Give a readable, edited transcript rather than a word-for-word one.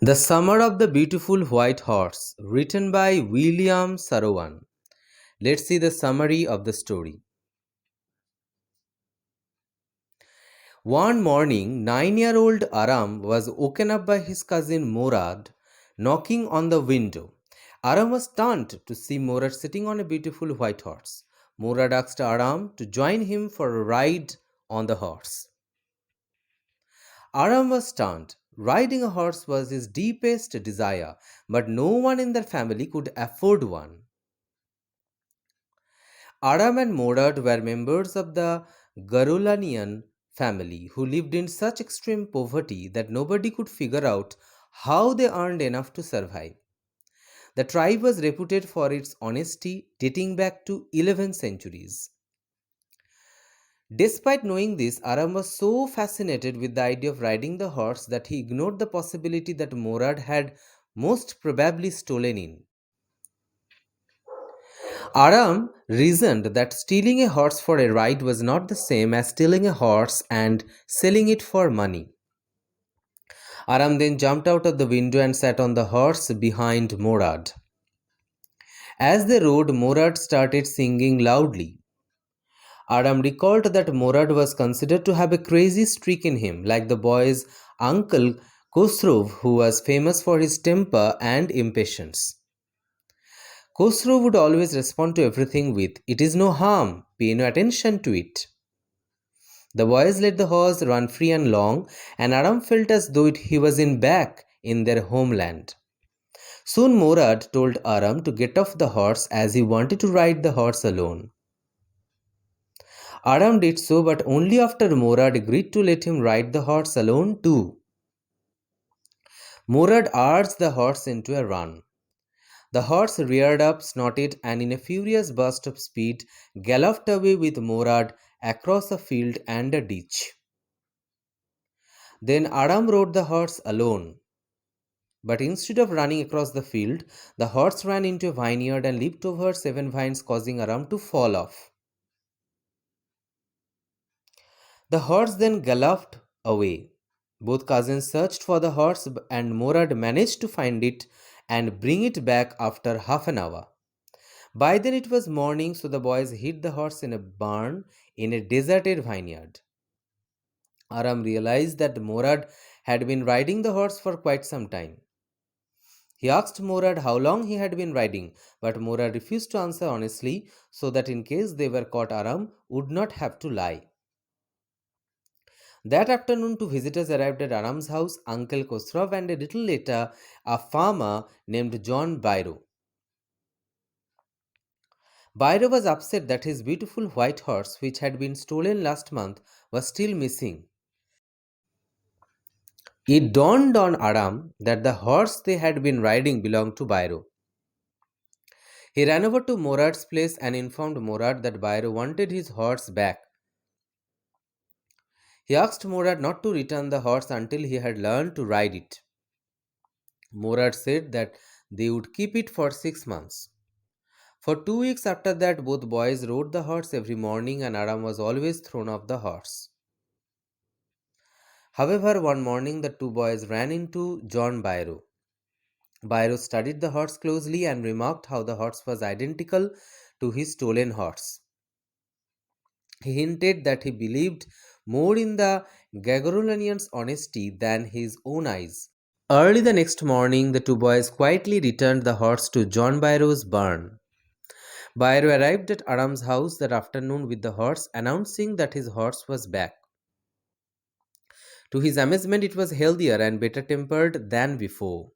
The Summer of the Beautiful White Horse, written by William Sarowan. Let's see the summary of the story. One morning, 9-year-old Aram was woken up by his cousin Morad knocking on the window. Aram was stunned to see Morad sitting on a beautiful white horse. Morad asked Aram to join him for a ride on the horse. Aram was stunned. Riding a horse was his deepest desire, but no one in their family could afford one. Aram and Morad were members of the Garulanian family who lived in such extreme poverty that nobody could figure out how they earned enough to survive. The tribe was reputed for its honesty dating back to 11 centuries. Despite knowing this, Aram was so fascinated with the idea of riding the horse that he ignored the possibility that Morad had most probably stolen in. Aram reasoned that stealing a horse for a ride was not the same as stealing a horse and selling it for money. Aram then jumped out of the window and sat on the horse behind Morad. As they rode, Morad started singing loudly. Aram recalled that Morad was considered to have a crazy streak in him, like the boy's uncle Khosrow, who was famous for his temper and impatience. Khosrow would always respond to everything with, "It is no harm, pay no attention to it." The boys let the horse run free and long, and Aram felt as though he was back in their homeland. Soon Morad told Aram to get off the horse as he wanted to ride the horse alone. Aram did so, but only after Morad agreed to let him ride the horse alone too. Morad urged the horse into a run. The horse reared up, snorted, and in a furious burst of speed galloped away with Morad across a field and a ditch. Then Aram rode the horse alone. But instead of running across the field, the horse ran into a vineyard and leaped over 7 vines, causing Aram to fall off. The horse then galloped away. Both cousins searched for the horse, and Morad managed to find it and bring it back after half an hour. By then it was morning, so the boys hid the horse in a barn in a deserted vineyard. Aram realized that Morad had been riding the horse for quite some time. He asked Morad how long he had been riding, but Morad refused to answer honestly, so that in case they were caught, Aram would not have to lie. That afternoon, two visitors arrived at Aram's house, Uncle Khosrow and a little later, a farmer named John Byro. Byro was upset that his beautiful white horse, which had been stolen last month, was still missing. It dawned on Aram that the horse they had been riding belonged to Byro. He ran over to Morad's place and informed Morad that Byro wanted his horse back. He asked Morad not to return the horse until he had learned to ride it. Morad said that they would keep it for 6 months. For 2 weeks after that, both boys rode the horse every morning, and Aram was always thrown off the horse. However, one morning the two boys ran into John Byro. Byro studied the horse closely and remarked how the horse was identical to his stolen horse. He hinted that he believed more in the Gagorulanian's honesty than his own eyes. Early the next morning, the two boys quietly returned the horse to John Byro's barn. Byro arrived at Aram's house that afternoon with the horse, announcing that his horse was back. To his amazement, it was healthier and better tempered than before.